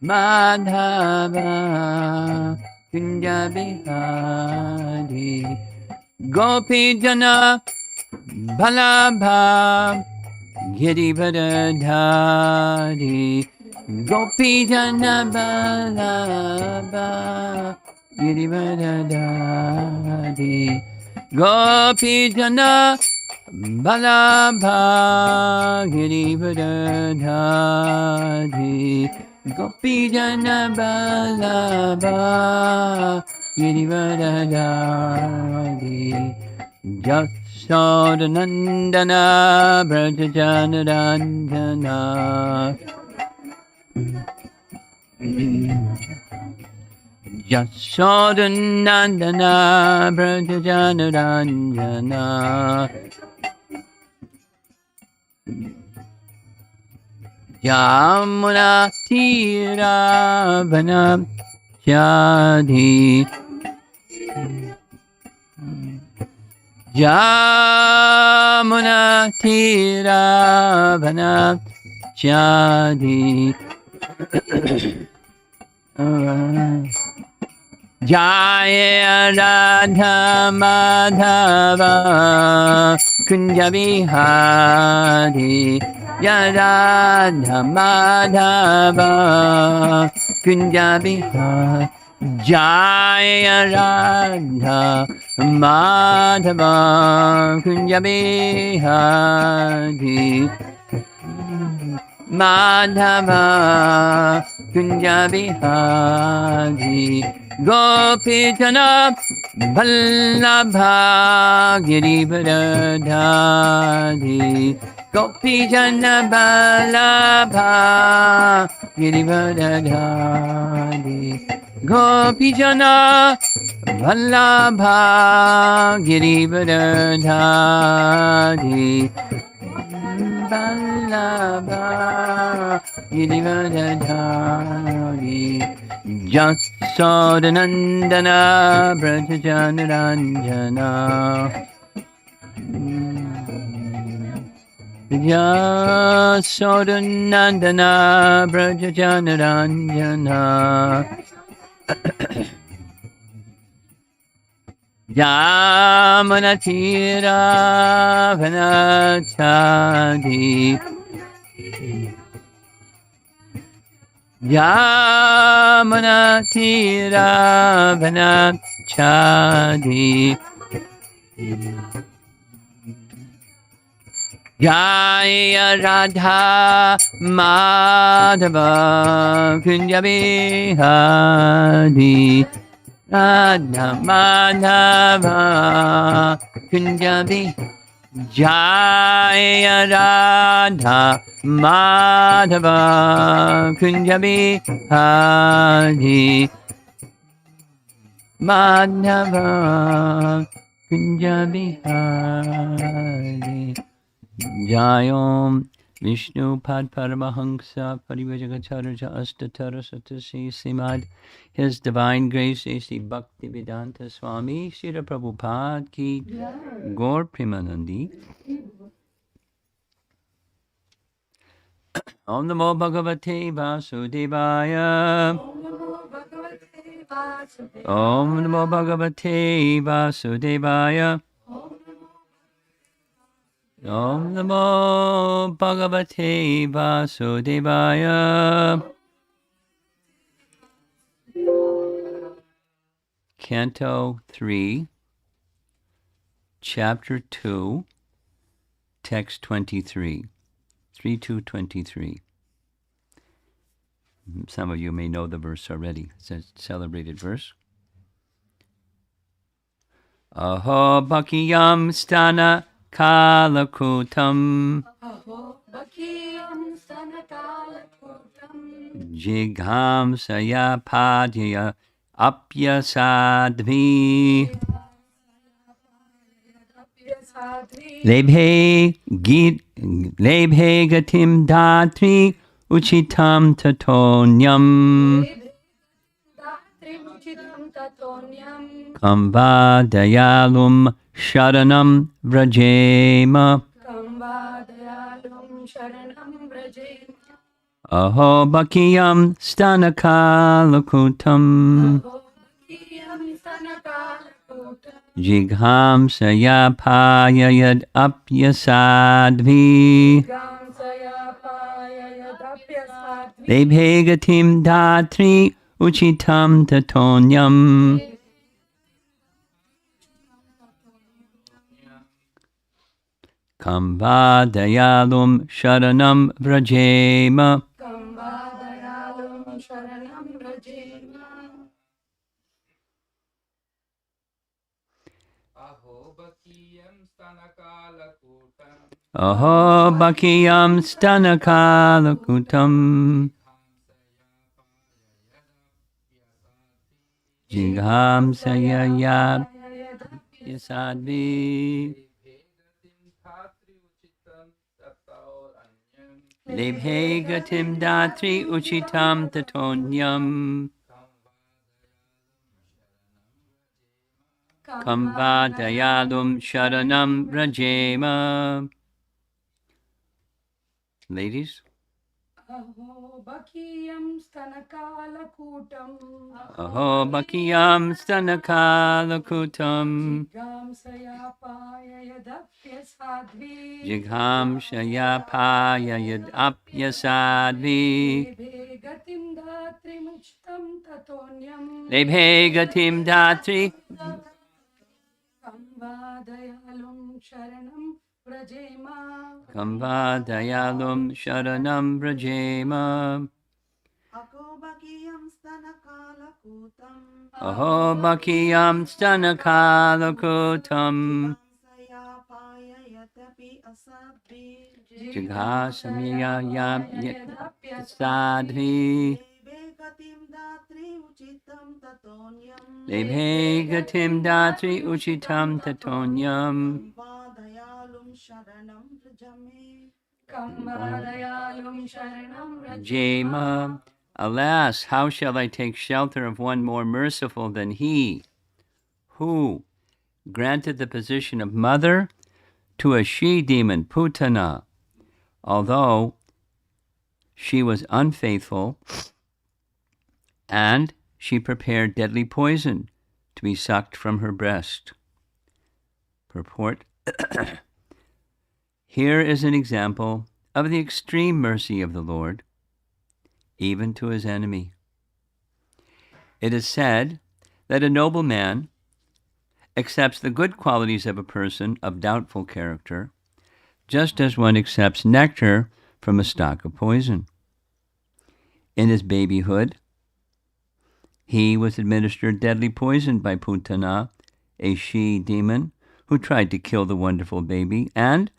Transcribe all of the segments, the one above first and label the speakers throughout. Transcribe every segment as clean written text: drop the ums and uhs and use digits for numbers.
Speaker 1: Madhava Kunja Bihari Gopi Jana Balabha Girivardhari Gopi Jana Balabha Girivardhari Gopi Jana Balabha Girivardhari Gopi Jana Balabha Girivardhari Jasodanandana Brajajanarandana Jasodanandana Brajajanarandana Yamuna Tiravana Shadhi Yamuna Tiravana Shadhi Jaya Radha Madhava Kunja Bihari Radha Madhava Kunja Bihari Jaya Radha Madhava Kunja Bihari Madhava Kunja Bihari Gopi Jana Vallabha Girivardhari Gopi Jana Vallabha Girivardhari Gopi Jana Vallabha Girivardhari Vallabha Girivardhari Jasodanandana Brajajanarandana Jasodanandana Brajajanarandana Yamanatira Vanachadi Yamanatira Vanachadi Jaya Radha Madhava Kunja Bihari Radha Madhava Kunja Bihari Jaya Radha Madhava Kunja Bihari Madhava Kunja Bihari Jayom Vishnu Pad Paramahansa Parivajagacharya Astatara Satasi Simad His Divine Grace A.C. Bhaktivedanta Swami Srila Prabhupada Ki Gaur Premanandi Om Namo Bhagavate Vasudevaya Om Namo Bhagavate Vasudevaya Om Namo Bhagavate Vasudevaya. Canto 3, Chapter 2, Text 23, 3-23. Some of you may know the verse already. It's a celebrated verse. Aho Bhakiyam Stana Kalakutam Jigham Sayapadya Apyasadvi Lebhe Gatim Dhatri Uchitam Tatonyam Kamba Dayalum Sharanam Vrajema Aho bakiyam stanakalakutam. Jighamsaya payayad apyasadvi. Lebhegatim datri uchitam tatonyam. Kambadayalum sharanam vrajema. Aho bakiyam stanakalakutam. Jighamsaya yasadvi. Lebhegatim datri uchitam tatonyam. Kambadayalum sharanam rajema. Ladies.
Speaker 2: Aho bakiyam stanakalakutam.
Speaker 1: Aho bakiyam stanakalakutam. Jigham shayapaya yadapyasadvi.
Speaker 2: Lebhegatim datri muchtam tatonyam.
Speaker 1: Lebhegatim datri.
Speaker 2: Kambadayalum sharanam vrajema.
Speaker 1: Kambadayalum sharanam vrajema.
Speaker 3: Aho bakiyam stanakalakutam.
Speaker 1: Aho bakiyam stanakalakutam.
Speaker 3: Sayapaya yatapi asadvi.
Speaker 1: Jighasamya yasadvi.
Speaker 3: Lebhegatim datri uchitam tatonyam.
Speaker 1: Lebhegatim datri uchitam tatonyam.
Speaker 3: Kambadayalum sharanam vrajame.
Speaker 2: Kambadayalum sharanam
Speaker 1: Jema. Alas, how shall I take shelter of one more merciful than he, who granted the position of mother to a she-demon, Putana, although she was unfaithful, and she prepared deadly poison to be sucked from her breast. Purport. Here is an example of the extreme mercy of the Lord, even to his enemy. It is said that a noble man accepts the good qualities of a person of doubtful character, just as one accepts nectar from a stock of poison. In his babyhood, he was administered deadly poison by Putana, a she-demon who tried to kill the wonderful baby, and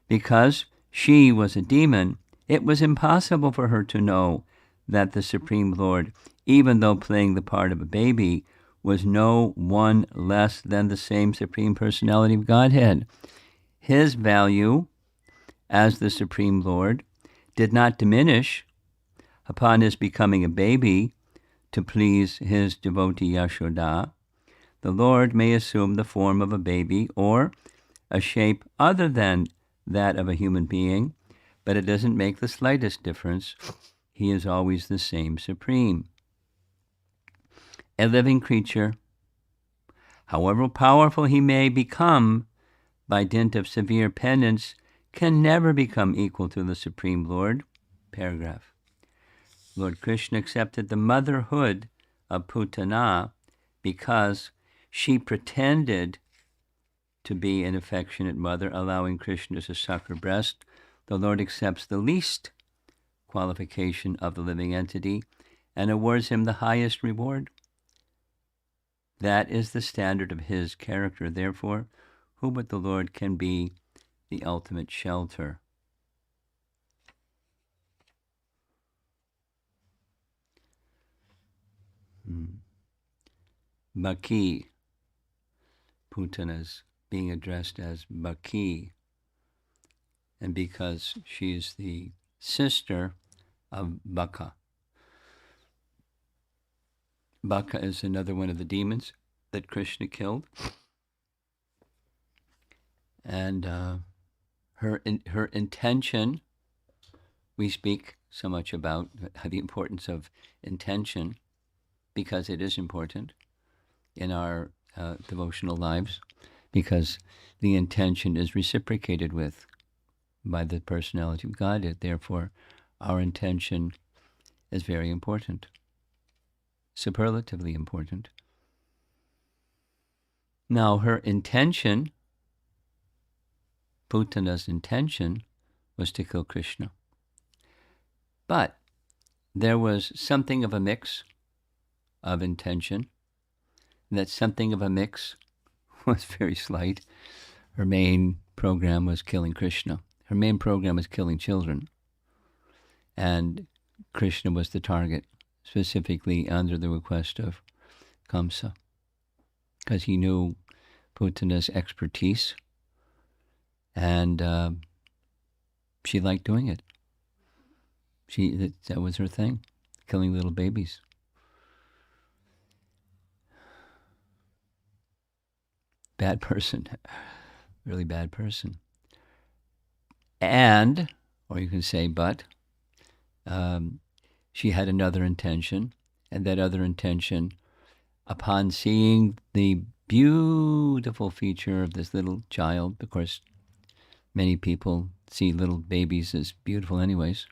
Speaker 1: because she was a demon, it was impossible for her to know that the Supreme Lord, even though playing the part of a baby, was no one less than the same Supreme Personality of Godhead. His value as the Supreme Lord did not diminish upon his becoming a baby to please his devotee Yashoda. The Lord may assume the form of a baby or a shape other than that of a human being, but it doesn't make the slightest difference. He is always the same Supreme. A living creature, however powerful he may become by dint of severe penance, can never become equal to the Supreme Lord. Paragraph. Lord Krishna accepted the motherhood of Putana because she pretended to be an affectionate mother, allowing Krishna to suck her breast. The Lord accepts the least qualification of the living entity and awards him the highest reward. That is the standard of his character. Therefore, who but the Lord can be the ultimate shelter? Baki. Putana's being addressed as Baki. And because she is the sister of Baka. Baka is another one of the demons that Krishna killed. And her intention, we speak so much about the importance of intention, because it is important in our devotional lives, because the intention is reciprocated with by the personality of God. Therefore, our intention is very important, superlatively important. Now, her intention, Putana's intention, was to kill Krishna. But there was something of a mix of intention. That something of a mix was very slight. Her main program was killing Krishna. Her main program was killing children. And Krishna was the target, specifically under the request of Kamsa, because he knew Putana's expertise, and she liked doing it. That was her thing, killing little babies. Bad person, really bad person. And, or you can say, but, she had another intention, and that other intention, upon seeing the beautiful feature of this little child, of course, many people see little babies as beautiful anyways,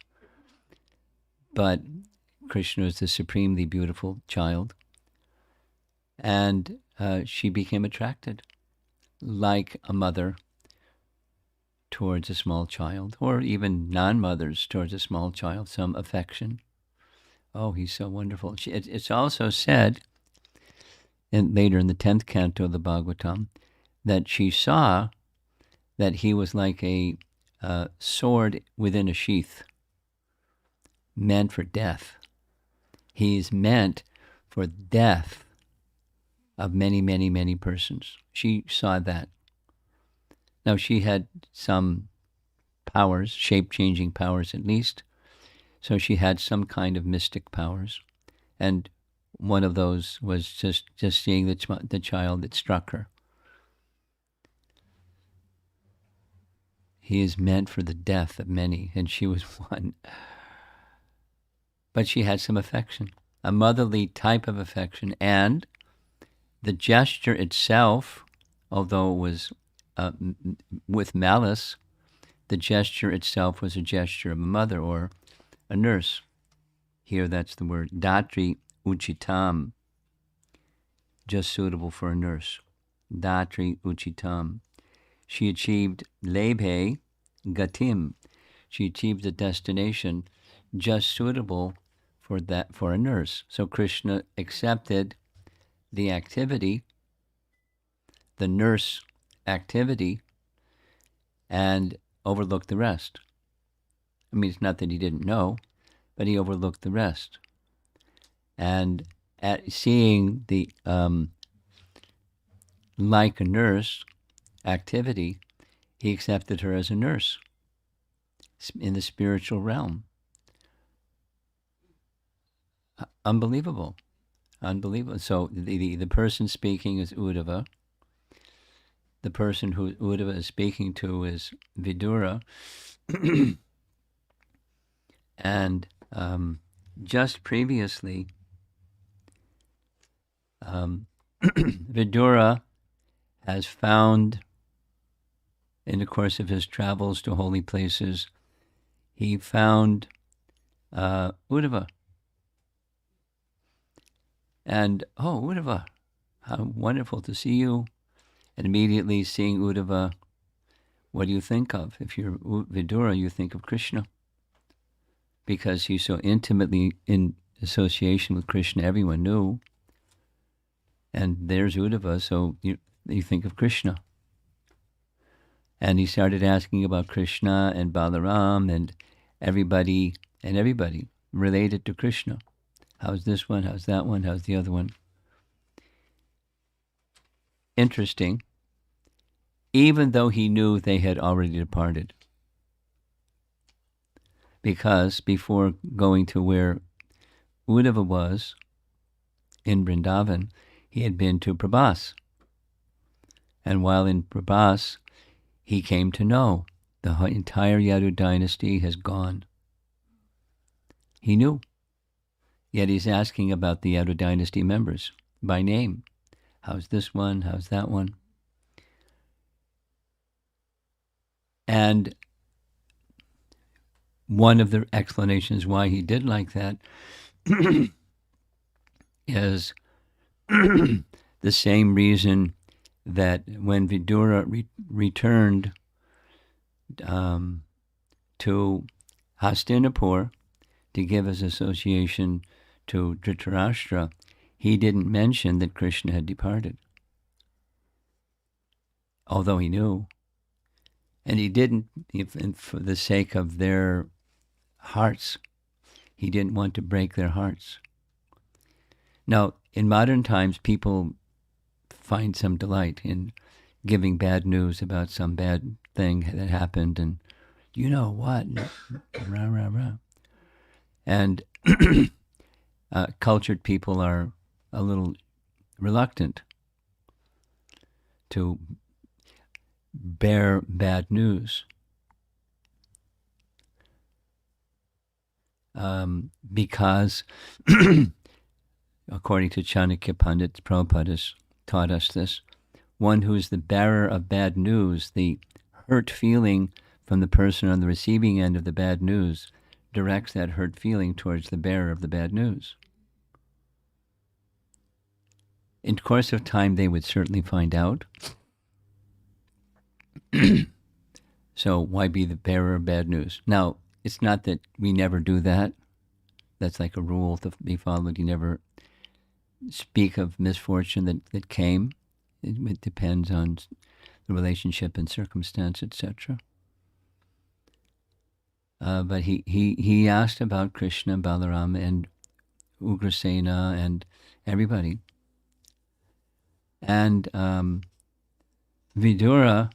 Speaker 1: but Krishna is the supremely beautiful child, and she became attracted, like a mother towards a small child, or even non-mothers towards a small child, some affection. Oh, he's so wonderful. It's also said, later in the 10th canto of the Bhagavatam, that she saw that he was like a sword within a sheath, meant for death. He's meant for death of many, many, many persons. She saw that. Now, she had some powers, shape-changing powers at least, so she had some kind of mystic powers. And one of those was just seeing the child that struck her. He is meant for the death of many, and she was one. But she had some affection, a motherly type of affection, and the gesture itself, although it was with malice, the gesture itself was a gesture of a mother or a nurse. Here that's the word, datri uchitam, just suitable for a nurse. Datri uchitam. She achieved lebhe gatim. She achieved a destination just suitable for a nurse. So Krishna accepted the activity, the nurse activity, and overlooked the rest. I mean, it's not that he didn't know, but he overlooked the rest. And at seeing the like a nurse activity, he accepted her as a nurse in the spiritual realm. Unbelievable. So the person speaking is Uddhava. The person who Uddhava is speaking to is Vidura. And just previously, Vidura has found, in the course of his travels to holy places, he found Uddhava. And, oh, Uddhava, how wonderful to see you. And immediately seeing Uddhava, what do you think of? If you're Vidura, you think of Krishna. Because he's so intimately in association with Krishna, everyone knew. And there's Uddhava, so you think of Krishna. And he started asking about Krishna and Balaram and everybody related to Krishna. How's this one? How's that one? How's the other one? Interesting. Even though he knew they had already departed. Because before going to where Uddhava was, in Vrindavan, he had been to Prabhas. And while in Prabhas, he came to know the entire Yadu dynasty has gone. He knew. Yet he's asking about the outer dynasty members by name. How's this one? How's that one? And one of the explanations why he did like that is the same reason that when Vidura returned to Hastinapur to give his association to Dhritarashtra, he didn't mention that Krishna had departed, although he knew. And he didn't, for the sake of their hearts. He didn't want to break their hearts. Now, in modern times, people find some delight in giving bad news about some bad thing that happened, and you know what? Rah, rah, rah. And cultured people are a little reluctant to bear bad news because, according to Chanakya Pandit, Prabhupada has taught us this, one who is the bearer of bad news, the hurt feeling from the person on the receiving end of the bad news directs that hurt feeling towards the bearer of the bad news. In course of time, they would certainly find out. So why be the bearer of bad news? Now, it's not that we never do that. That's like a rule to be followed. You never speak of misfortune that came. It depends on the relationship and circumstance, etc. But he asked about Krishna, Balaram, and Ugrasena, and everybody. And Vidura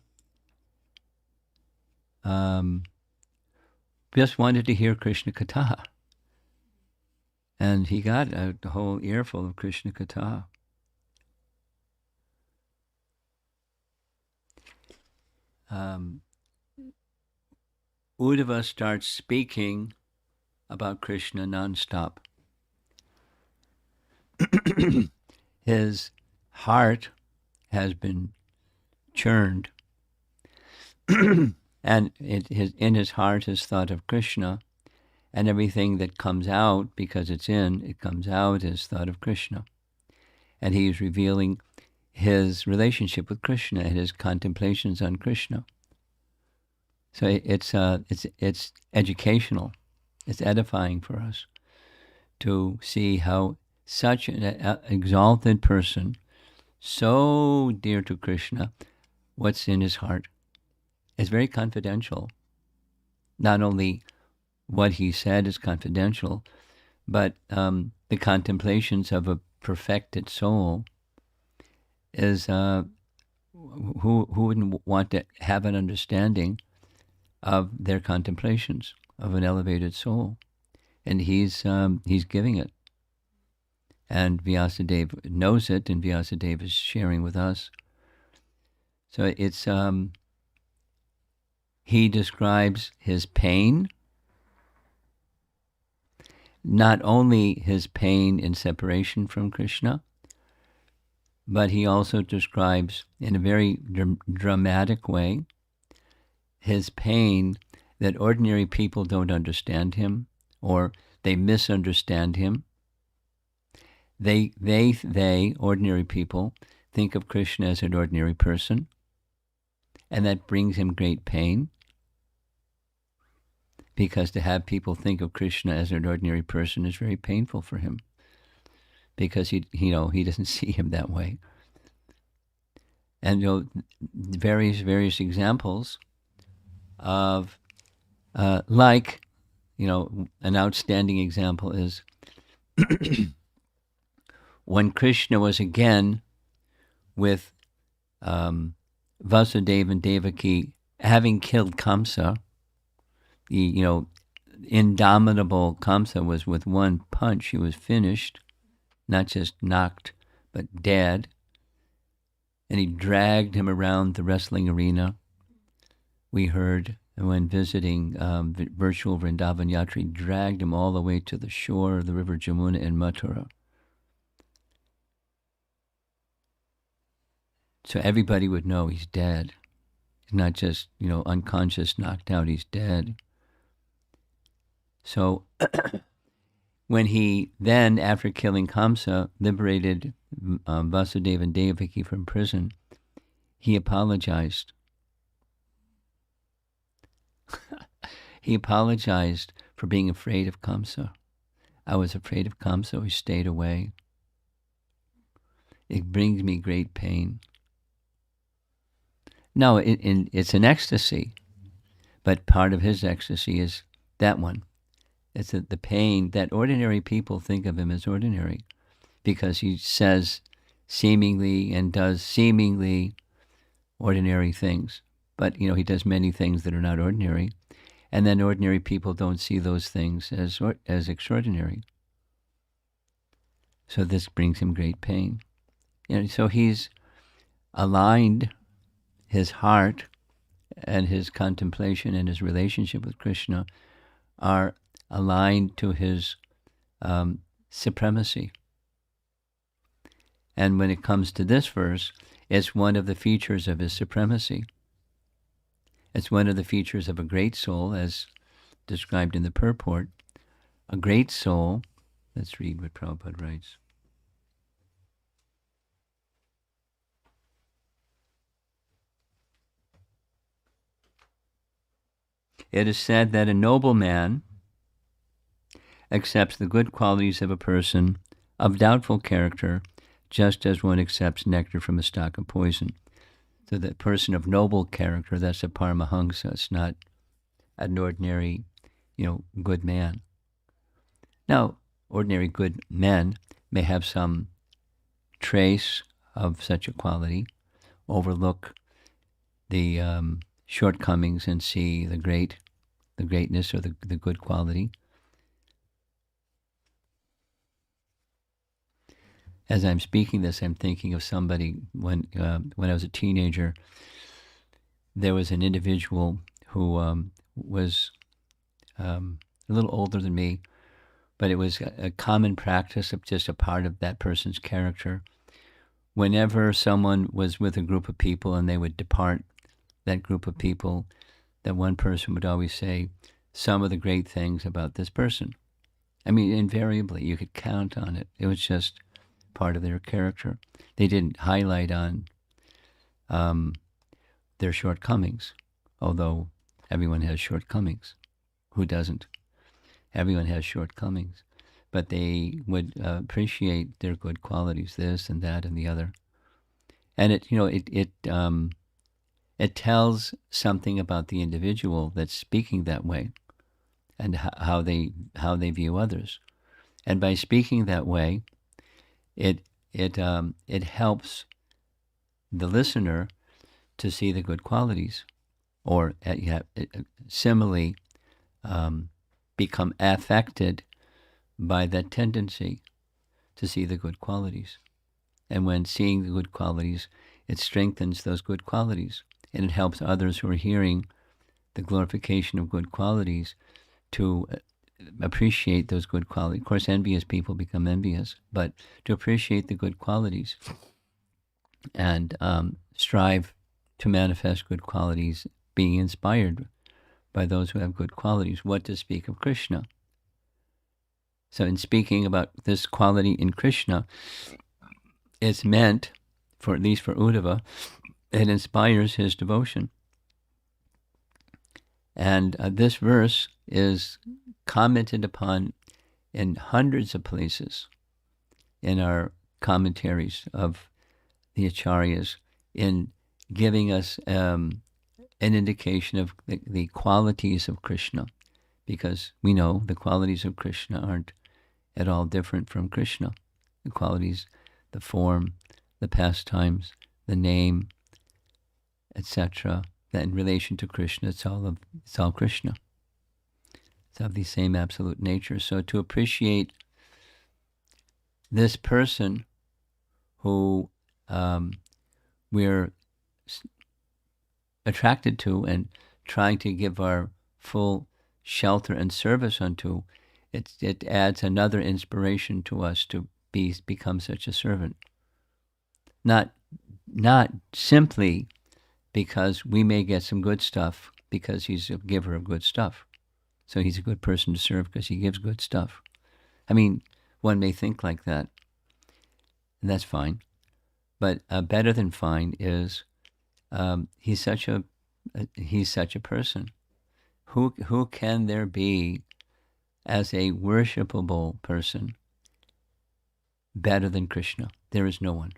Speaker 1: just wanted to hear Krishna Katha. And he got a whole earful of Krishna Katha. Uddhava starts speaking about Krishna nonstop. His heart has been churned, and in his heart is thought of Krishna, and everything that comes out, because it comes out as thought of Krishna. And he is revealing his relationship with Krishna and his contemplations on Krishna. So it's educational, it's edifying for us to see how such an exalted person, so dear to Krishna, what's in his heart. It's very confidential. Not only what he said is confidential, but the contemplations of a perfected soul is who wouldn't want to have an understanding of their contemplations of an elevated soul, and he's giving it, and Vyasadeva knows it, and Vyasadeva is sharing with us. So it's he describes his pain, not only his pain in separation from Krishna, but he also describes in a very dramatic way his pain that ordinary people don't understand him, or they misunderstand him. They ordinary people, think of Krishna as an ordinary person, and that brings him great pain, because to have people think of Krishna as an ordinary person is very painful for him, because he doesn't see him that way. And various examples of an outstanding example is when Krishna was again with Vasudeva and Devaki, having killed Kamsa. The indomitable Kamsa was with one punch, he was finished, not just knocked, but dead. And he dragged him around the wrestling arena. We heard when visiting virtual Vrindavan Yatri, dragged him all the way to the shore of the river Jamuna in Mathura. So everybody would know he's dead. He's not just, unconscious, knocked out, he's dead. So when he then, after killing Kamsa, liberated Vasudeva and Devaki from prison, he apologized. He apologized for being afraid of Kamsa. I was afraid of Kamsa, he stayed away. It brings me great pain. No, it's an ecstasy, but part of his ecstasy is that one. It's the pain that ordinary people think of him as ordinary because he says seemingly and does seemingly ordinary things. But, he does many things that are not ordinary. And then ordinary people don't see those things as extraordinary. So this brings him great pain. So he's aligned his heart and his contemplation and his relationship with Krishna are aligned to his supremacy. And when it comes to this verse, it's one of the features of his supremacy. It's one of the features of a great soul, as described in the purport. A great soul, let's read what Prabhupada writes. It is said that a noble man accepts the good qualities of a person of doubtful character, just as one accepts nectar from a stalk of poison. So that person of noble character, that's a Paramahansa. It's not an ordinary, good man. Now, ordinary good men may have some trace of such a quality, overlook the shortcomings and see the greatness or the good quality. As I'm speaking this, I'm thinking of somebody when I was a teenager. There was an individual who was a little older than me, but it was a common practice of just a part of that person's character. Whenever someone was with a group of people and they would depart that group of people, that one person would always say some of the great things about this person. I mean, invariably, you could count on it. It was just part of their character. They didn't highlight on their shortcomings, although everyone has shortcomings. Who doesn't? Everyone has shortcomings. But they would appreciate their good qualities, this and that and the other. And it tells something about the individual that's speaking that way and how they view others. And by speaking that way, it helps the listener to see the good qualities, or similarly become affected by that tendency to see the good qualities. And when seeing the good qualities, it strengthens those good qualities, and it helps others who are hearing the glorification of good qualities to appreciate those good qualities. Of course, envious people become envious, but to appreciate the good qualities and strive to manifest good qualities, being inspired by those who have good qualities. What to speak of Krishna? So in speaking about this quality in Krishna, it's meant, for at least for Uddhava, it inspires his devotion. And this verse is commented upon in hundreds of places in our commentaries of the Acharyas, in giving us an indication of the qualities of Krishna, because we know the qualities of Krishna aren't at all different from Krishna. The qualities, the form, the pastimes, the name, etc., that in relation to Krishna, it's all Krishna. It's of the same absolute nature. So to appreciate this person who we're attracted to and trying to give our full shelter and service unto, it adds another inspiration to us to become such a servant. Not simply because we may get some good stuff because he's a giver of good stuff. So he's a good person to serve because he gives good stuff. I mean, one may think like that, and that's fine. But better than fine is he's such a person. Who can there be as a worshipable person better than Krishna? There is no one.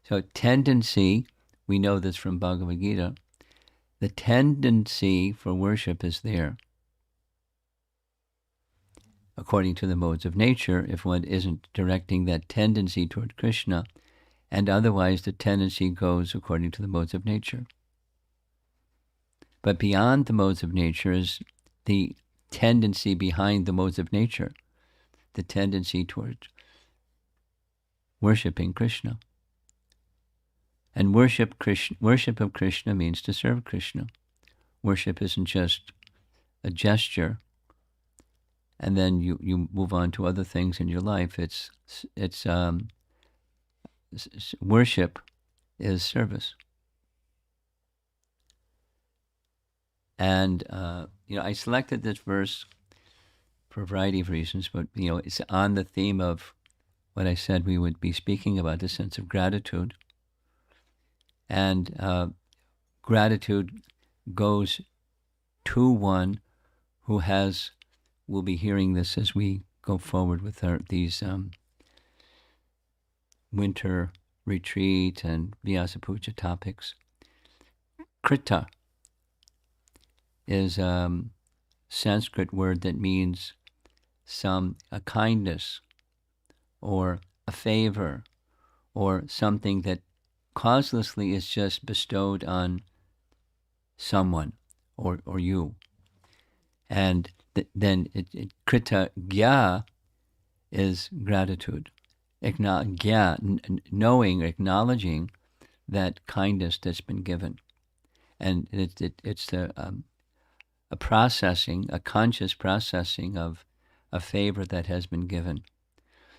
Speaker 1: So tendency, we know this from Bhagavad Gita, the tendency for worship is there. According to the modes of nature, if one isn't directing that tendency toward Krishna, and otherwise the tendency goes according to the modes of nature. But beyond the modes of nature is the tendency behind the modes of nature, the tendency toward worshipping Krishna. And worship of Krishna means to serve Krishna. Worship isn't just a gesture, and then you move on to other things in your life. Worship is service. And I selected this verse for a variety of reasons, but it's on the theme of what I said we would be speaking about, the sense of gratitude. And gratitude goes to one who will be hearing this as we go forward with these winter retreat and Vyasa Puja topics. Krita is a Sanskrit word that means a kindness or a favor or something that causelessly is just bestowed on someone or you. And then krita gya is gratitude. Knowing, acknowledging that kindness that's been given. And it's a processing, a conscious processing of a favor that has been given.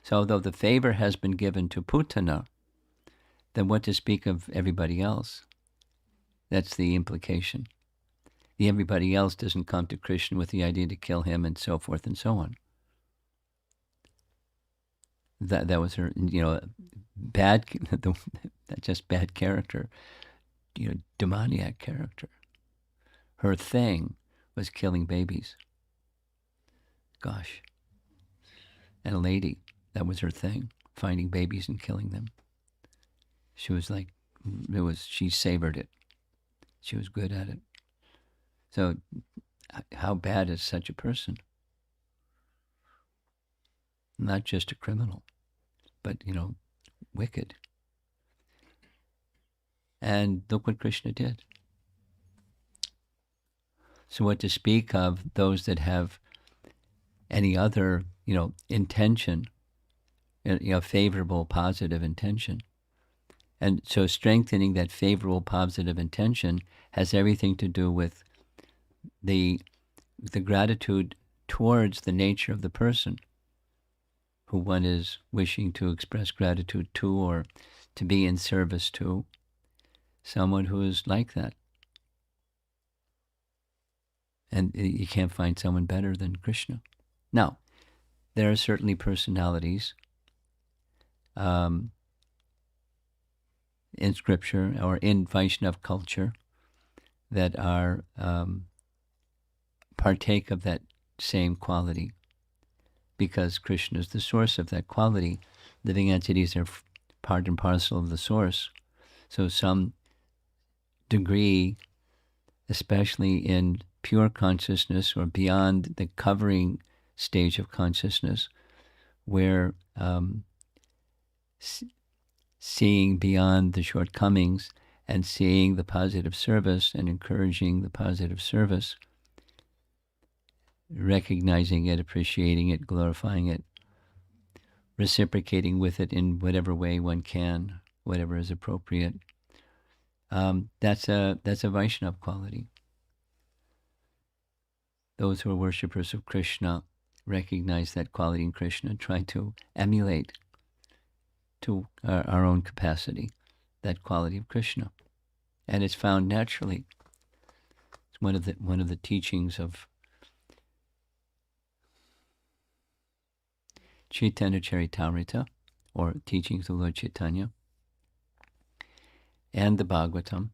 Speaker 1: So though the favor has been given to Putana, then what to speak of everybody else? That's the implication. The everybody else doesn't come to Krishna with the idea to kill him and so forth and so on. That was her, bad, just bad character, demoniac character. Her thing was killing babies. Gosh. And a lady, that was her thing, finding babies and killing them. She was she savored it. She was good at it. So how bad is such a person? Not just a criminal, but, wicked. And look what Krishna did. So what to speak of those that have any other, intention, favorable, positive intention. And so strengthening that favorable, positive intention has everything to do with the gratitude towards the nature of the person who one is wishing to express gratitude to or to be in service to, someone who is like that. And you can't find someone better than Krishna. Now, there are certainly personalities in scripture or in Vaishnava culture that are partake of that same quality, because Krishna is the source of that quality. Living entities are part and parcel of the source. So some degree, especially in pure consciousness or beyond the covering stage of consciousness, where seeing beyond the shortcomings and seeing the positive service and encouraging the positive service, recognizing it, appreciating it, glorifying it, reciprocating with it in whatever way one can, whatever is appropriate, That's a Vaishnava quality. Those who are worshippers of Krishna recognize that quality in Krishna and try to emulate to our own capacity that quality of Krishna, and it's found naturally. It's one of the teachings of Chaitanya Charitamrita, or teachings of Lord Chaitanya, and the Bhagavatam,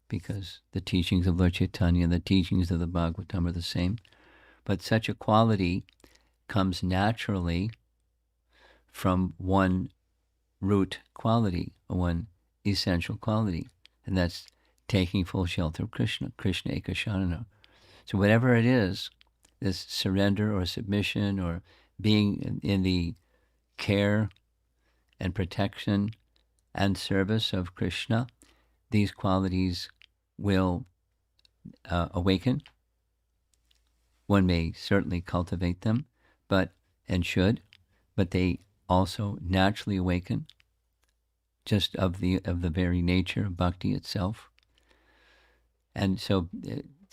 Speaker 1: because the teachings of Lord Chaitanya and the teachings of the Bhagavatam are the same. But such a quality comes naturally from one root quality, one essential quality, and that's taking full shelter of Krishna, Krishna Ekashanana. So whatever it is, this surrender or submission or being in the care and protection and service of Krishna, these qualities will awaken. One may certainly cultivate them, and should, but they also naturally awaken, just of the very nature of bhakti itself. And so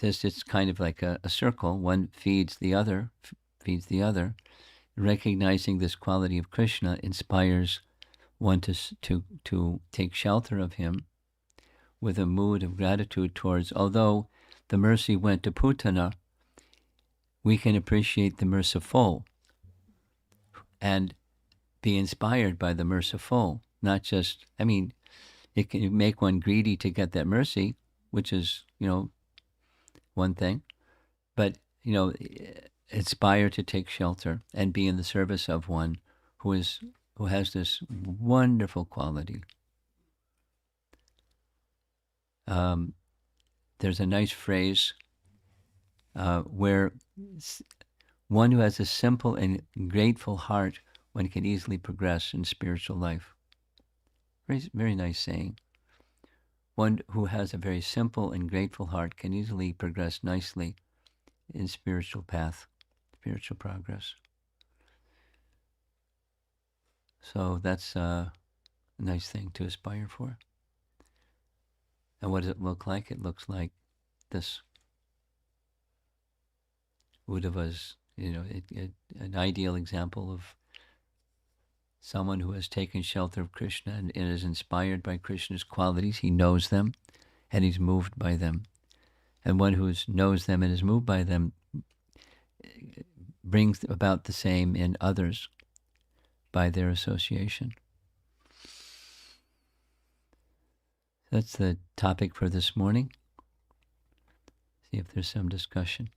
Speaker 1: it's kind of like a circle. One feeds the other, Recognizing this quality of Krishna inspires one to take shelter of him with a mood of gratitude towards, although the mercy went to Putana, we can appreciate the merciful and be inspired by the merciful. Not just, it can make one greedy to get that mercy, which is, one thing, but, aspire to take shelter and be in the service of one who has this wonderful quality. There's a nice phrase where one who has a simple and grateful heart, one can easily progress in spiritual life. Very, very nice saying. One who has a very simple and grateful heart can easily progress nicely in spiritual path, spiritual progress. So that's a nice thing to aspire for. And what does it look like? It looks like this. Uddhava's, an ideal example of someone who has taken shelter of Krishna and is inspired by Krishna's qualities. He knows them and he's moved by them. And one who knows them and is moved by them brings about the same in others by their association. That's the topic for this morning. See if there's some discussion.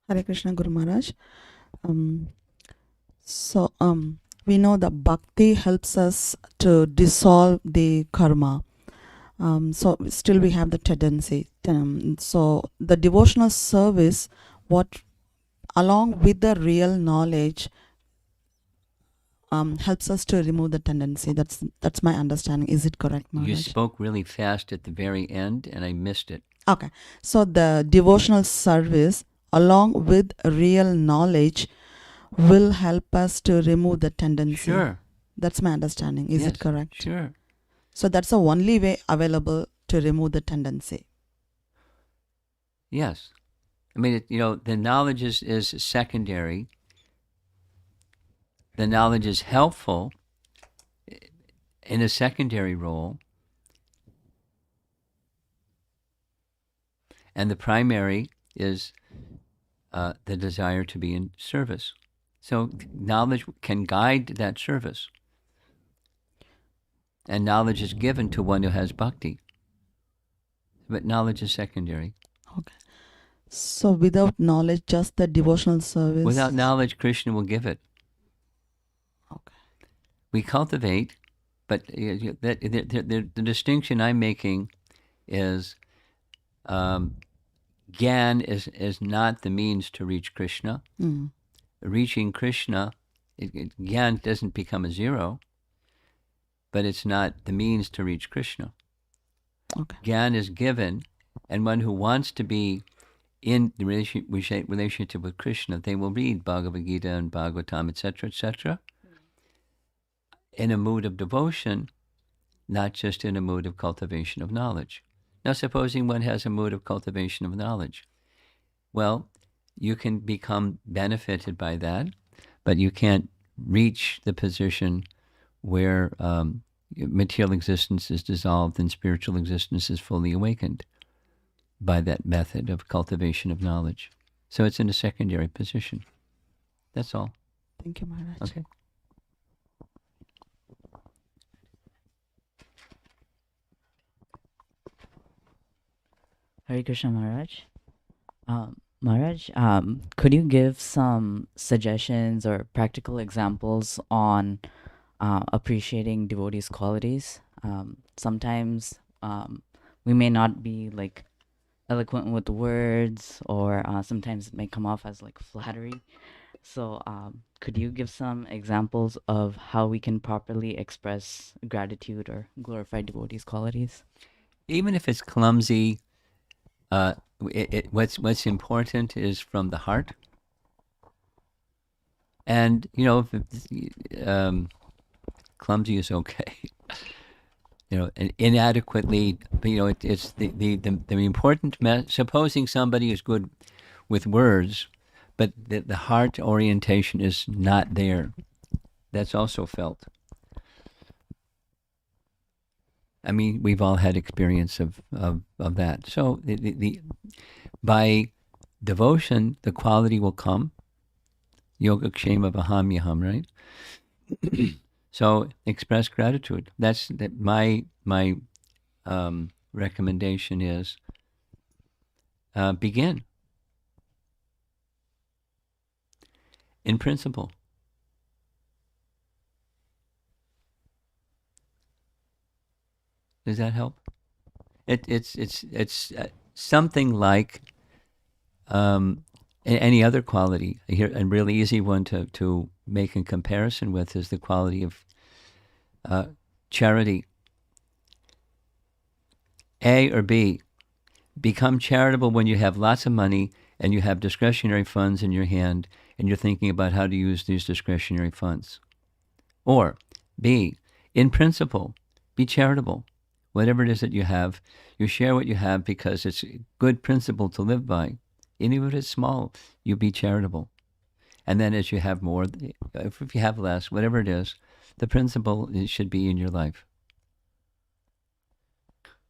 Speaker 4: Hare Krishna Guru Maharaj. We know that bhakti helps us to dissolve the karma. So still we have the tendency. So the devotional service, along with the real knowledge, helps us to remove the tendency. That's my understanding. Is it correct, Maharaj?
Speaker 1: You spoke really fast at the very end, and I missed it.
Speaker 4: Okay. So the devotional service, along with real knowledge, will help us to remove the tendency.
Speaker 1: Sure.
Speaker 4: That's my understanding. Is it correct?
Speaker 1: Sure.
Speaker 4: So that's the only way available to remove the tendency.
Speaker 1: Yes. The knowledge is secondary. The knowledge is helpful in a secondary role. And the primary is the desire to be in service. So knowledge can guide that service. And knowledge is given to one who has bhakti. But knowledge is secondary.
Speaker 4: Okay. So without knowledge, just the devotional service.
Speaker 1: Without knowledge, Krishna will give it.
Speaker 4: Okay.
Speaker 1: We cultivate, but the distinction I'm making is Gyan is not the means to reach Krishna.
Speaker 4: Mm.
Speaker 1: Reaching Krishna Gyan doesn't become a zero, but it's not the means to reach Krishna.
Speaker 4: Okay.
Speaker 1: Gyan is given, and one who wants to be in the relationship with Krishna, they will read Bhagavad Gita and Bhagavatam, etc., in a mood of devotion, not just in a mood of cultivation of knowledge. Now, supposing one has a mood of cultivation of knowledge, well, you can become benefited by that, but you can't reach the position where material existence is dissolved and spiritual existence is fully awakened by that method of cultivation of knowledge. So it's in a secondary position. That's all.
Speaker 4: Thank you, Maharaj.
Speaker 1: Okay.
Speaker 5: Hare Krishna Maharaj. Maharaj, could you give some suggestions or practical examples on appreciating devotees' qualities? Sometimes we may not be like eloquent with words, or sometimes it may come off as like flattery. So could you give some examples of how we can properly express gratitude or glorify devotees' qualities?
Speaker 1: Even if it's clumsy, what's important is from the heart. And, if clumsy is okay. And inadequately, it's the important, supposing somebody is good with words, but the heart orientation is not there. That's also felt. I mean, we've all had experience of that. So by devotion, the quality will come. Yoga kshema vaham yaham, right? So express gratitude. That's my recommendation is begin. In principle. Does that help? It's something like any other quality. Here, a really easy one to make a comparison with is the quality of charity. A or B. Become charitable when you have lots of money and you have discretionary funds in your hand and you're thinking about how to use these discretionary funds. Or B. In principle, be charitable. Whatever it is that you have, you share what you have because it's a good principle to live by. Even if it's small, you be charitable. And then as you have more, if you have less, whatever it is, the principle should be in your life.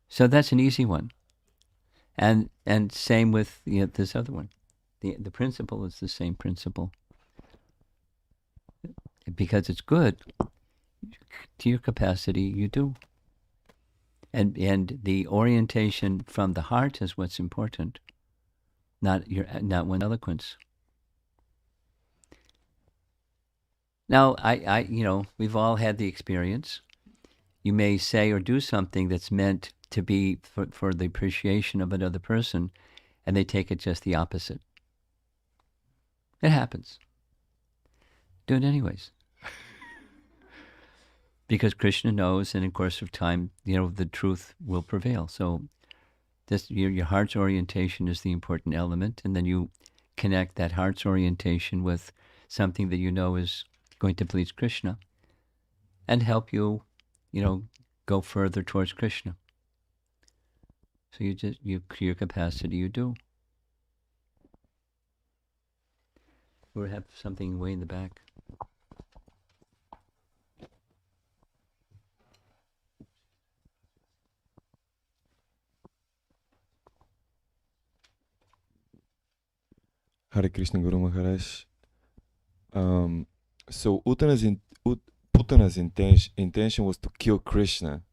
Speaker 1: So that's an easy one. And same with this other one. The principle is the same principle. Because it's good, to your capacity, you do. And the orientation from the heart is what's important, not one's eloquence. Now, I we've all had the experience. You may say or do something that's meant to be for the appreciation of another person, and they take it just the opposite. It happens. Do it anyways. Because Krishna knows, and in course of time, the truth will prevail. So this, your heart's orientation is the important element, and then you connect that heart's orientation with something that you know is going to please Krishna and help you, go further towards Krishna. So your capacity, you do. We have something way in the back.
Speaker 6: Hare Krishna Guru Maharaj. So Putana's intention was to kill Krishna,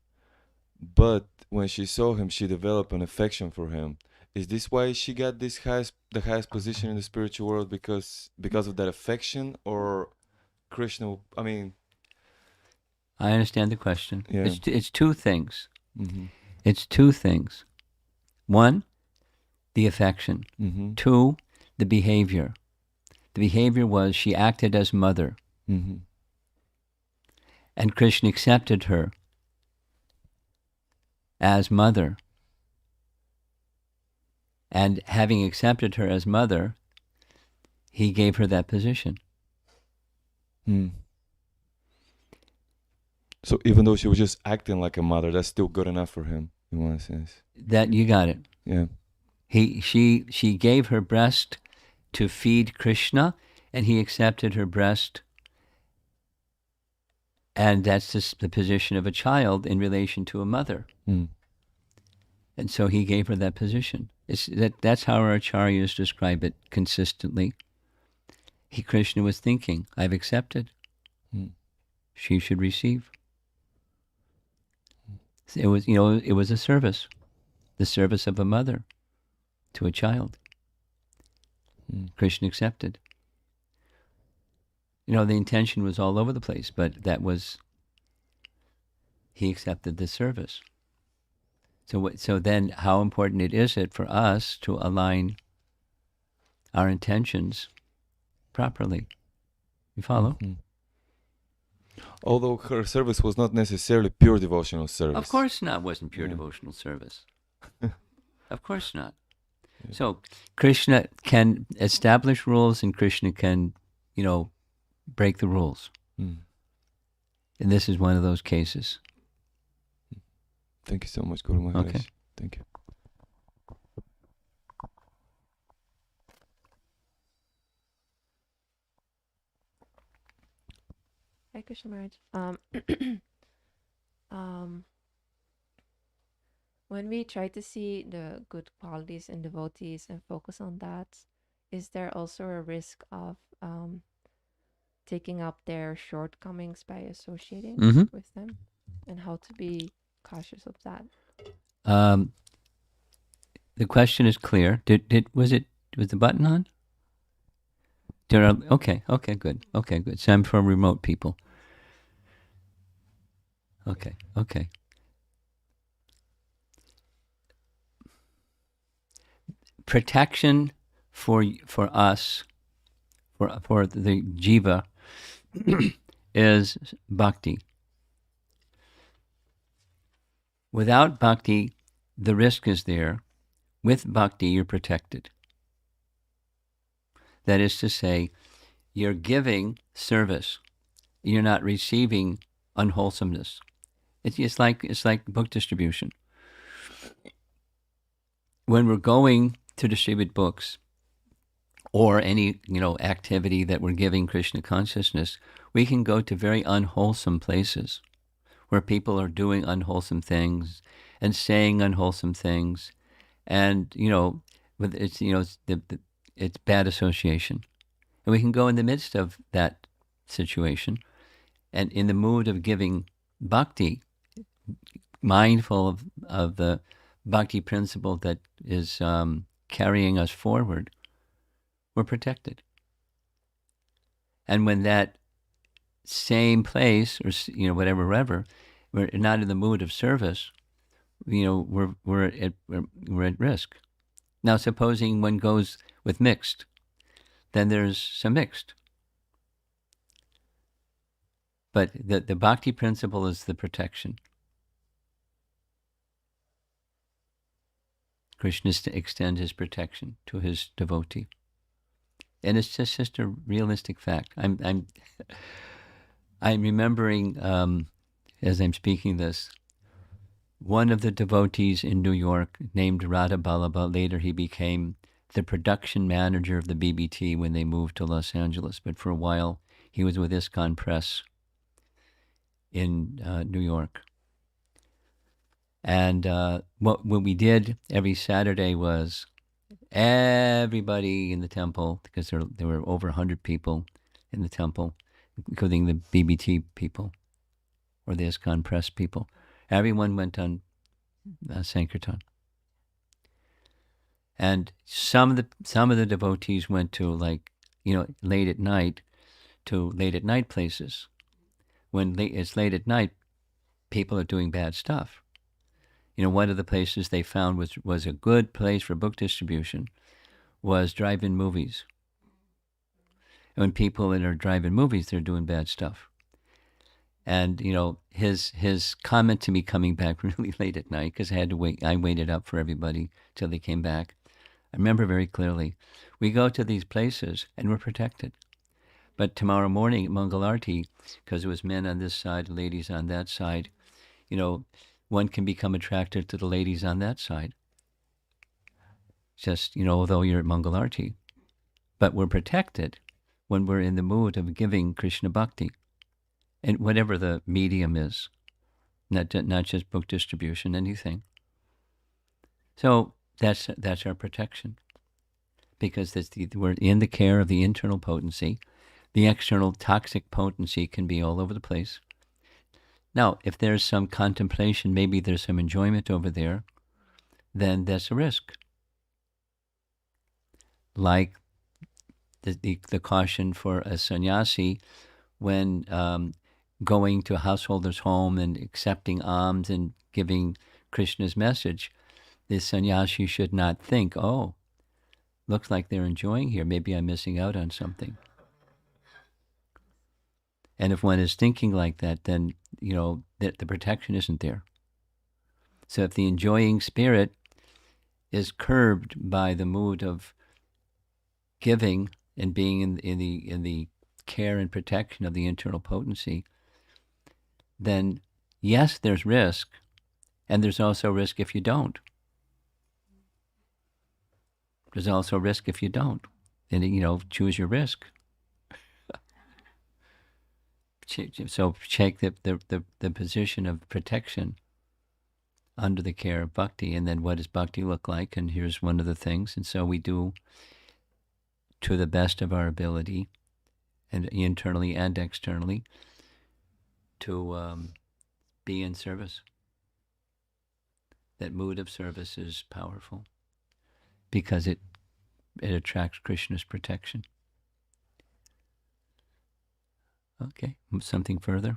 Speaker 6: but when she saw him, she developed an affection for him. Is this why she got the highest position in the spiritual world because of that affection, or Krishna? I mean,
Speaker 1: I understand the question.
Speaker 6: Yeah.
Speaker 1: It's two things.
Speaker 6: Mm-hmm.
Speaker 1: It's two things. One, the affection.
Speaker 6: Mm-hmm.
Speaker 1: Two, the behavior. The behavior was she acted as mother.
Speaker 6: Mm-hmm.
Speaker 1: And Krishna accepted her as mother. And having accepted her as mother, he gave her that position.
Speaker 6: Mm. So even though she was just acting like a mother, that's still good enough for him, in one sense.
Speaker 1: That you got it.
Speaker 6: Yeah.
Speaker 1: She gave her breast to feed Krishna, and he accepted her breast. And that's the position of a child in relation to a mother.
Speaker 6: Mm.
Speaker 1: And so he gave her that position. That's how our acharyas describe it consistently. Krishna was thinking, I've accepted.
Speaker 6: Mm.
Speaker 1: She should receive. It was a service, the service of a mother to a child.
Speaker 6: Mm.
Speaker 1: Krishna accepted. The intention was all over the place, but he accepted the service. So then how important is it for us to align our intentions properly? You follow?
Speaker 6: Mm-hmm. Although her service was not necessarily pure devotional service.
Speaker 1: Of course not. Wasn't pure
Speaker 6: Yeah.
Speaker 1: devotional service. Of course not. Yeah. So Krishna can establish rules, and Krishna can, break the rules.
Speaker 6: Mm.
Speaker 1: And this is one of those cases.
Speaker 6: Thank you so much, Guru Maharaj.
Speaker 1: Okay.
Speaker 6: Thank you.
Speaker 7: Hi, Krishna Maharaj. When we try to see the good qualities in devotees and focus on that, is there also a risk of taking up their shortcomings by associating with them, and how to be cautious of that?
Speaker 1: The question is clear. Was the button on? Okay, good. So I'm for remote people. Okay. Protection for us, for the jiva, is bhakti. Without bhakti, the risk is there. With bhakti, you're protected. That is to say, you're giving service. You're not receiving unwholesomeness. It's like book distribution. When we're going to distribute books, or any activity that we're giving Krishna consciousness, we can go to very unwholesome places where people are doing unwholesome things and saying unwholesome things, and it's bad association, and we can go in the midst of that situation, and in the mood of giving bhakti, mindful of the bhakti principle that is carrying us forward, we're protected. And when that same place, or whatever, we're not in the mood of service, we're at risk. Now, supposing one goes with mixed, then there's some mixed. But the bhakti principle is the protection. Krishna is to extend his protection to his devotee. And it's just a realistic fact. I'm remembering, as I'm speaking this, one of the devotees in New York named Radha Ballabha. Later he became the production manager of the BBT when they moved to Los Angeles. But for a while, he was with ISKCON Press in New York. And what we did every Saturday was everybody in the temple, because there were over 100 people in the temple, including the BBT people or the ISKCON Press people. Everyone went on Sankirtan. And some of the devotees went to late at night places. When it's late at night, people are doing bad stuff. One of the places they found was a good place for book distribution was drive-in movies. when people that are driving movies, they're doing bad stuff. And his comment to me coming back really late at night, because I had to wait. I waited up for everybody till they came back. I remember very clearly. We go to these places and we're protected. But tomorrow morning at Mangalarti, because it was men on this side, ladies on that side, one can become attracted to the ladies on that side. Just, although you're at Mangalarti. But we're protected when we're in the mood of giving Krishna Bhakti. And whatever the medium is, not just book distribution, anything. So that's our protection, because we're in the care of the internal potency. The external toxic potency can be all over the place. Now, if there's some contemplation, maybe there's some enjoyment over there, then that's a risk. Like the caution for a sannyasi when going to a householder's home and accepting alms and giving Krishna's message, the sannyasi should not think, oh, looks like they're enjoying here. Maybe I'm missing out on something. And if one is thinking like that, then, the protection isn't there. So if the enjoying spirit is curbed by the mood of giving and being in the care and protection of the internal potency, then yes, there's risk, and there's also risk if you don't. There's also risk if you don't. And, choose your risk. So check the position of protection under the care of bhakti, and then what does bhakti look like? And here's one of the things. And so we do to the best of our ability, and internally and externally, to be in service. That mood of service is powerful because it attracts Krishna's protection. Okay, something further?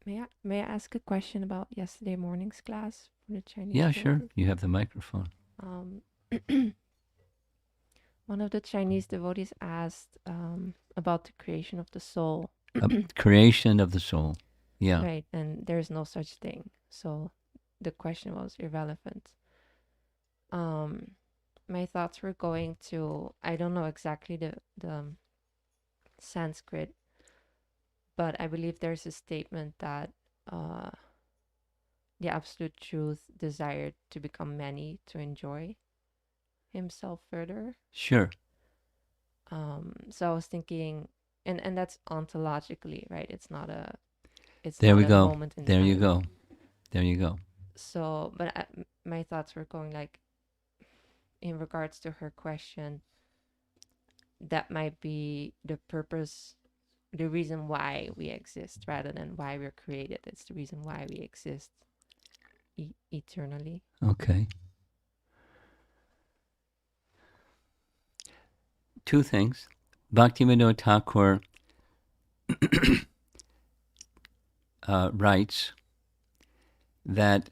Speaker 7: May I ask a question about yesterday morning's class for the Chinese?
Speaker 1: Yeah, sure.
Speaker 7: devotees?
Speaker 1: You have the microphone.
Speaker 7: One of the Chinese devotees asked about the creation of the soul.
Speaker 1: Creation of the soul. Yeah.
Speaker 7: Right, and there's no such thing. So the question was irrelevant. My thoughts were going to, I don't know exactly the Sanskrit, but I believe there's a statement that the absolute truth desired to become many to enjoy himself further.
Speaker 1: Sure.
Speaker 7: So I was thinking, and that's ontologically, right? It's not a
Speaker 1: There we
Speaker 7: not a
Speaker 1: go.
Speaker 7: moment in
Speaker 1: There you
Speaker 7: time.
Speaker 1: go. There you go.
Speaker 7: So, but my thoughts were going like, in regards to her question, that might be the purpose, the reason why we exist, rather than why we're created. It's the reason why we exist eternally.
Speaker 1: Okay. Two things. Bhaktivinoda Thakur writes that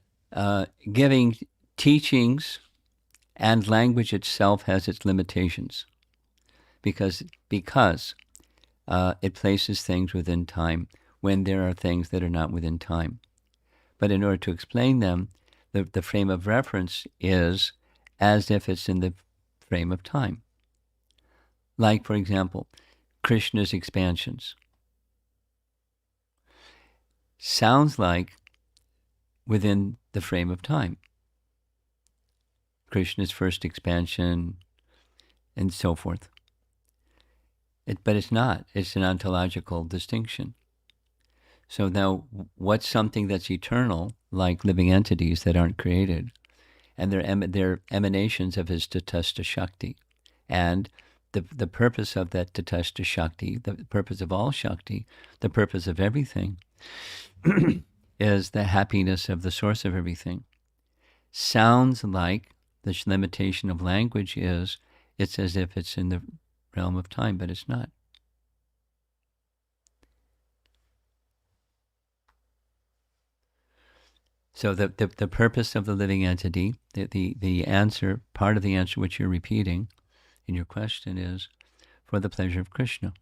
Speaker 1: giving teachings and language itself has its limitations because it places things within time when there are things that are not within time. But in order to explain them, the frame of reference is as if it's in the frame of time. Like, for example, Krishna's expansions. Sounds like within the frame of time. Krishna's first expansion, and so forth. But it's not. It's an ontological distinction. So now, what's something that's eternal, like living entities that aren't created, and they're emanations of his Detached Shakti, and the purpose of that Detached Shakti, the purpose of all Shakti, the purpose of everything, is the happiness of the source of everything. Sounds like the limitation of language is, it's as if it's in the realm of time, but it's not. So the purpose of the living entity, the answer, part of the answer which you're repeating in your question is, for the pleasure of Krishna.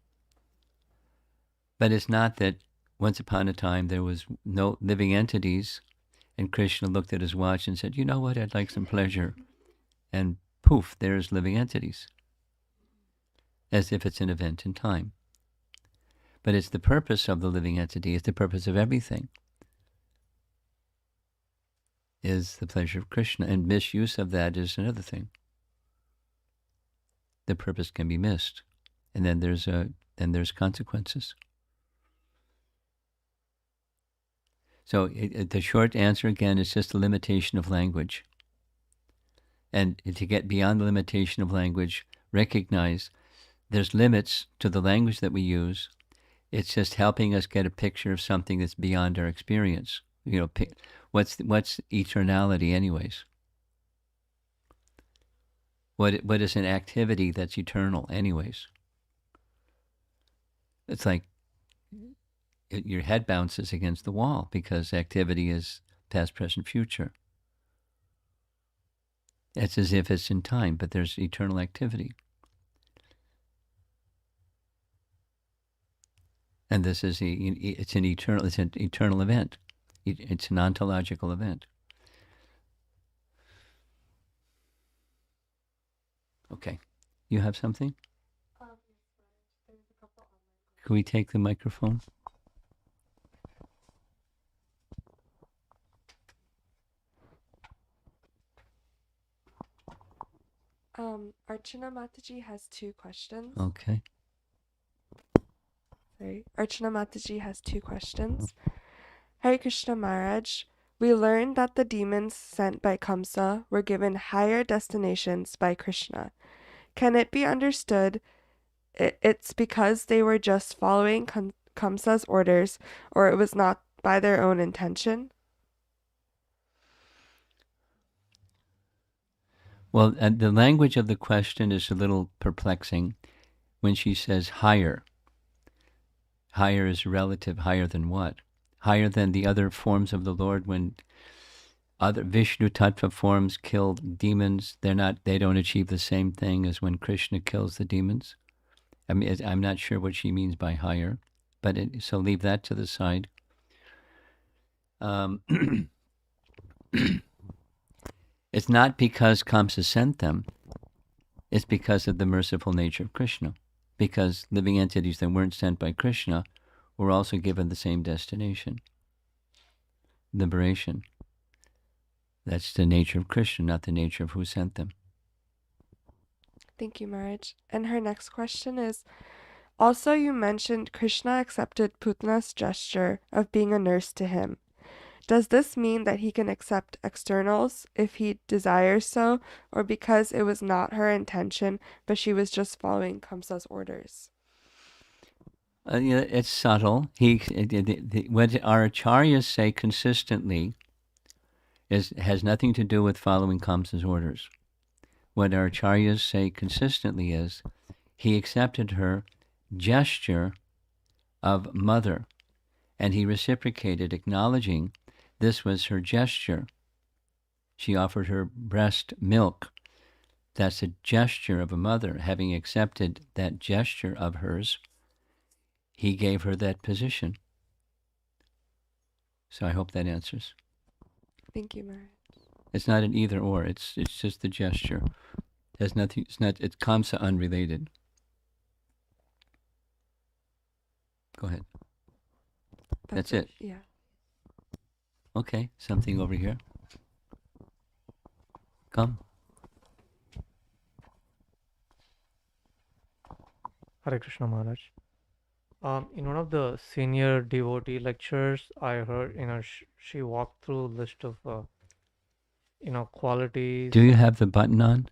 Speaker 1: But it's not that once upon a time there was no living entities and Krishna looked at his watch and said, you know what, I'd like some pleasure. And poof, there's living entities, as if it's an event in time. But it's the purpose of the living entity, it's the purpose of everything, is the pleasure of Krishna. And misuse of that is another thing. The purpose can be missed. And then there's consequences. So the short answer, again, is just a limitation of language. And to get beyond the limitation of language, recognize there's limits to the language that we use. It's just helping us get a picture of something that's beyond our experience. You know, what's eternality anyways? What is an activity that's eternal anyways? It's like your head bounces against the wall because activity is past, present, future. It's as if it's in time, but there's eternal activity. And this is it's an eternal event. It's an ontological event. Okay. You have something? Can we take the microphone?
Speaker 8: Archana Mataji has two questions.
Speaker 1: Okay.
Speaker 8: Archana Mataji has two questions. Hare Krishna Maharaj, we learned that the demons sent by Kamsa were given higher destinations by Krishna. Can it be understood it's because they were just following Kamsa's orders, or it was not by their own intention?
Speaker 1: Well, the language of the question is a little perplexing when she says higher. Higher is relative. Higher than what? Higher than the other forms of the Lord. When other Vishnu Tattva forms kill demons, they don't achieve the same thing as when Krishna kills the demons. I mean, I'm not sure what she means by higher, but so leave that to the side. It's not because Kamsa sent them. It's because of the merciful nature of Krishna. Because living entities that weren't sent by Krishna were also given the same destination. Liberation. That's the nature of Krishna, not the nature of who sent them.
Speaker 8: Thank you, Maharaj. And her next question is, also you mentioned Krishna accepted Putana's gesture of being a nurse to him. Does this mean that he can accept externals if he desires so, or because it was not her intention, but she was just following Kamsa's orders?
Speaker 1: It's subtle. What our acharyas say consistently has nothing to do with following Kamsa's orders. What our acharyas say consistently is he accepted her gesture of mother, and he reciprocated, acknowledging this was her gesture. She offered her breast milk. That's a gesture of a mother. Having accepted that gesture of hers, he gave her that position. So I hope that answers.
Speaker 8: Thank you, Maharaj.
Speaker 1: It's not an either or. It's just the gesture. There's nothing. It's Kamsa unrelated. Go ahead. That's it.
Speaker 8: Yeah.
Speaker 1: Okay, something over here. Come.
Speaker 9: Hare Krishna Maharaj. In one of the senior devotee lectures, I heard, she walked through a list of, qualities.
Speaker 1: Do you have the button on?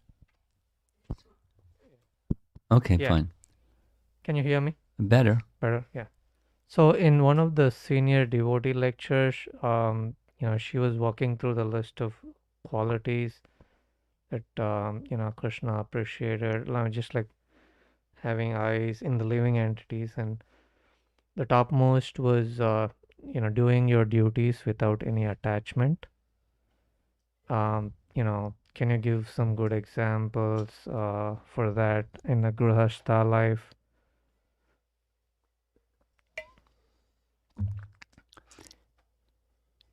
Speaker 1: Okay,
Speaker 9: Yeah.
Speaker 1: fine.
Speaker 9: Can you hear me?
Speaker 1: Better.
Speaker 9: Better, yeah. So in one of the senior devotee lectures, she was walking through the list of qualities that, Krishna appreciated, just like having eyes in the living entities, and the topmost was, doing your duties without any attachment, Can you give some good examples for that in a Grihastha life?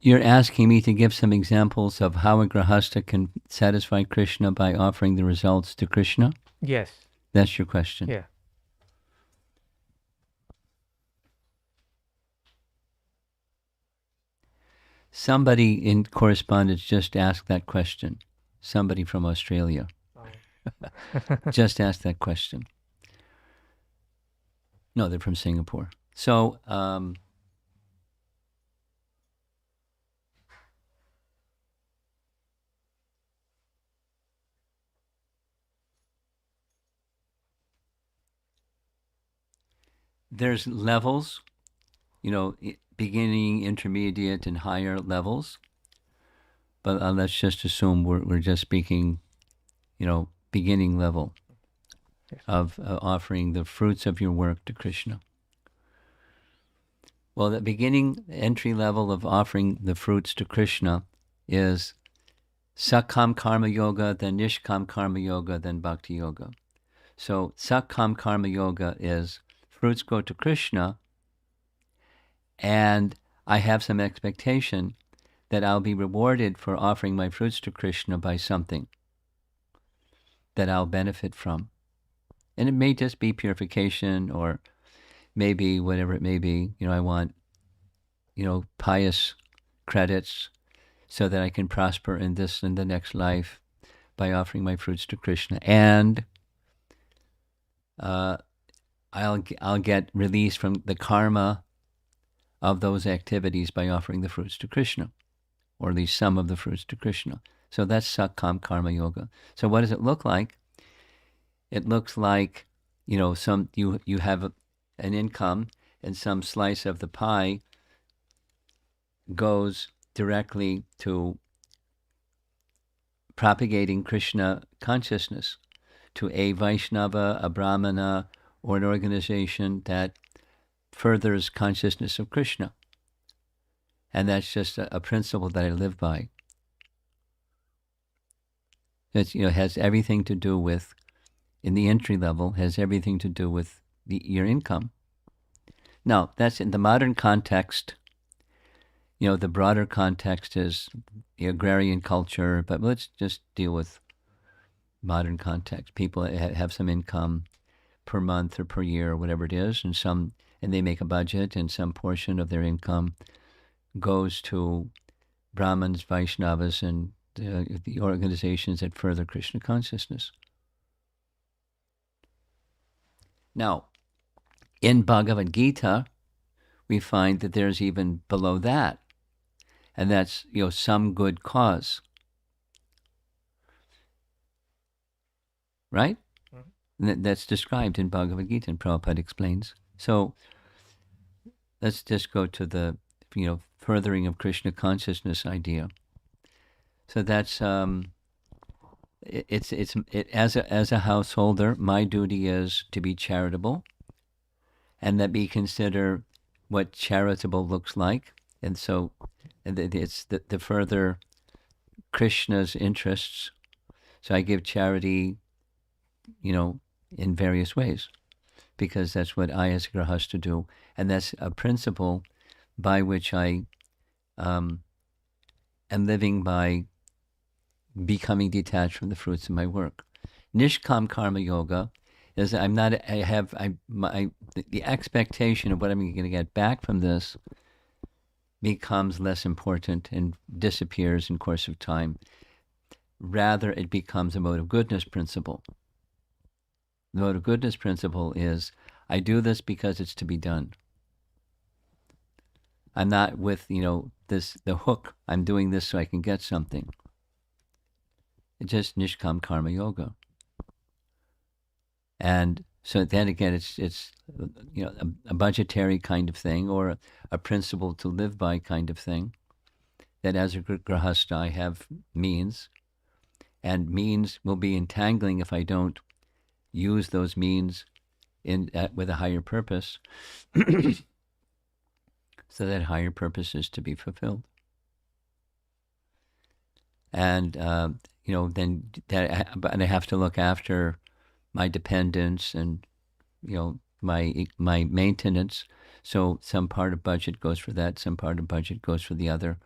Speaker 1: You're asking me to give some examples of how a Grihastha can satisfy Krishna by offering the results to Krishna?
Speaker 9: Yes.
Speaker 1: That's your question?
Speaker 9: Yeah.
Speaker 1: Somebody in correspondence just asked that question. Somebody from Australia just asked that question. No, they're from Singapore. So, there's levels, beginning, intermediate, and higher levels. But let's just assume we're just speaking, beginning level of offering the fruits of your work to Krishna. Well, the beginning entry level of offering the fruits to Krishna is Sakam Karma Yoga, then Nishkam Karma Yoga, then Bhakti Yoga. So Sakam Karma Yoga is fruits go to Krishna, and I have some expectation that I'll be rewarded for offering my fruits to Krishna by something that I'll benefit from. And it may just be purification, or maybe whatever it may be. I want, pious credits so that I can prosper in this and the next life by offering my fruits to Krishna. And I'll get release from the karma of those activities by offering the fruits to Krishna, or at least some of the fruits to Krishna. So that's Sakam Karma Yoga. So what does it look like? It looks like, you have an income, and some slice of the pie goes directly to propagating Krishna consciousness to a Vaishnava, a Brahmana, or an organization that furthers consciousness of Krishna. And that's just a principle that I live by. It's, has everything to do with, in the entry level, has everything to do with your income. Now, that's in the modern context. The broader context is the agrarian culture, but let's just deal with modern context. People have some income per month or per year or whatever it is, and they make a budget, and some portion of their income goes to Brahmins, Vaishnavas, and the organizations that further Krishna consciousness. Now, in Bhagavad Gita, we find that there's even below that, and that's, some good cause. Right? Mm-hmm. That's described in Bhagavad Gita, and Prabhupada explains. So let's just go to the, furthering of Krishna consciousness idea. So that's as a householder, my duty is to be charitable, and that we consider what charitable looks like, and so it's the further Krishna's interests. So I give charity, in various ways, because that's what I as a grihastha do, and that's a principle by which I am living by becoming detached from the fruits of my work. Nishkam Karma Yoga is the expectation of what I'm going to get back from this becomes less important and disappears in course of time. Rather, it becomes a mode of goodness principle. The mode of goodness principle is, I do this because it's to be done. I'm not with, the hook, I'm doing this so I can get something. It's just Nishkam Karma Yoga. And so then again, it's a budgetary kind of thing, or a principle to live by kind of thing, that as a grihastha I have means, and means will be entangling if I don't use those means with a higher purpose. So that higher purpose is to be fulfilled. And then but I have to look after my dependents and my maintenance. So some part of budget goes for that, some part of budget goes for the other.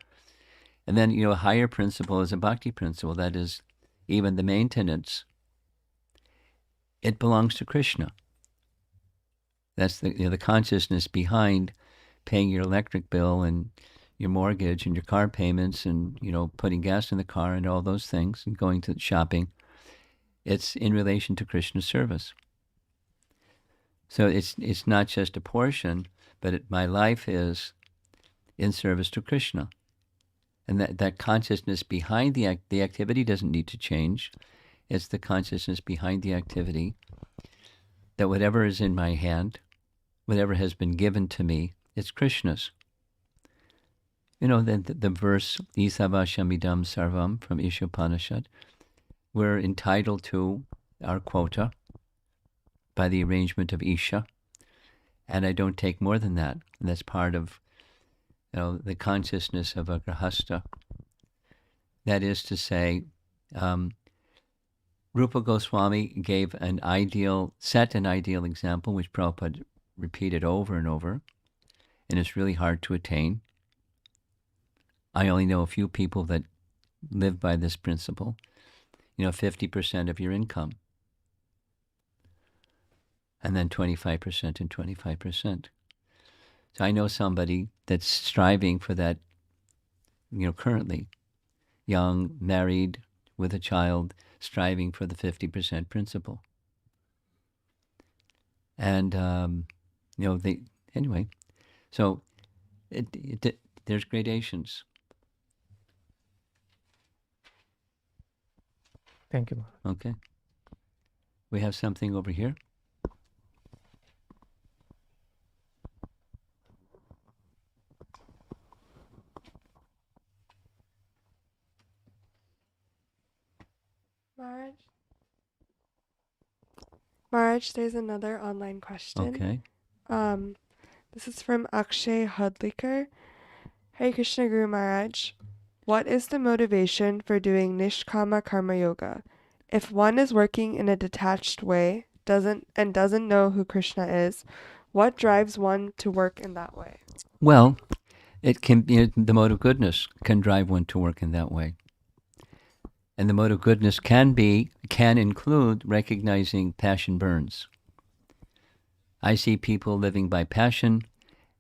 Speaker 1: And then a higher principle is a bhakti principle. That is, even the maintenance, it belongs to Krishna. That's the consciousness behind paying your electric bill and your mortgage and your car payments and putting gas in the car and all those things and going to shopping. It's in relation to Krishna's service. So it's not just a portion, but my life is in service to Krishna. And that consciousness behind the activity doesn't need to change. It's the consciousness behind the activity that whatever is in my hand, whatever has been given to me, it's Krishna's. The verse, Isavashamidam Sarvam from Ishopanishad, we're entitled to our quota by the arrangement of Isha, and I don't take more than that. And that's part of the consciousness of a grahasta. That is to say, Rupa Goswami gave an ideal example, which Prabhupada repeated over and over, and it's really hard to attain. I only know a few people that live by this principle. 50% of your income, and then 25% and 25%. So I know somebody that's striving for that, currently, young, married, with a child, striving for the 50% principle. And, anyway, so there's gradations.
Speaker 9: Thank you, Maharaj.
Speaker 1: Okay. We have something over here.
Speaker 8: Maharaj, there's another online question.
Speaker 1: Okay.
Speaker 8: This is from Akshay Hudlikar. Hare Krishna Guru Maharaj, what is the motivation for doing Nishkama Karma Yoga? If one is working in a detached way, doesn't know who Krishna is, what drives one to work in that way?
Speaker 1: Well, it can be the mode of goodness can drive one to work in that way. And the mode of goodness can include recognizing passion burns. I see people living by passion,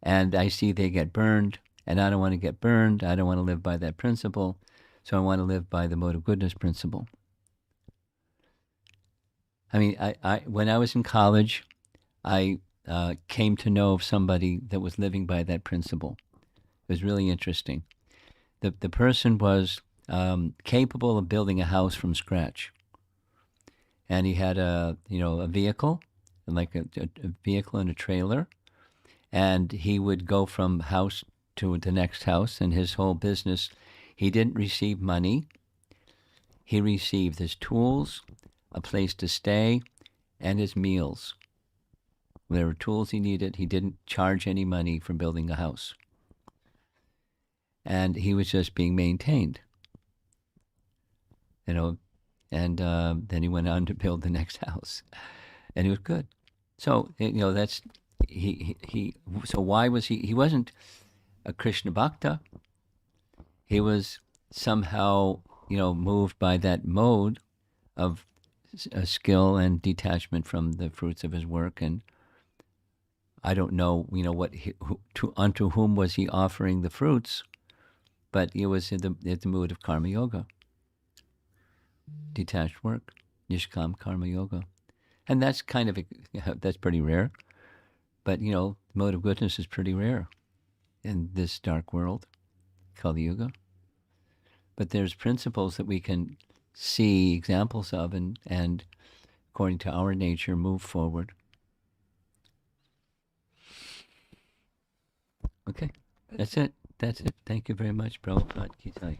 Speaker 1: and I see they get burned, and I don't want to get burned. I don't want to live by that principle, so I want to live by the mode of goodness principle. I mean, I when I was in college, I came to know of somebody that was living by that principle. It was really interesting. The person was capable of building a house from scratch, and he had a vehicle, like a vehicle and a trailer, and he would go from house to the next house, and his whole business, he didn't receive money. He received his tools, a place to stay, and his meals. Whatever tools he needed, he didn't charge any money for building a house. And he was just being maintained. And then he went on to build the next house. And it was good. So, that's, so why was he wasn't a Krishna Bhakta. He was somehow, moved by that mode of skill and detachment from the fruits of his work. And I don't know, unto whom was he offering the fruits, but it was in the mood of karma yoga, detached work, Nishkama Karma Yoga. And that's that's pretty rare. But, the mode of goodness is pretty rare in this dark world, Kali Yuga. But there's principles that we can see examples of and according to our nature, move forward. Okay, that's it. Thank you very much, Prabhupada Ki Jai.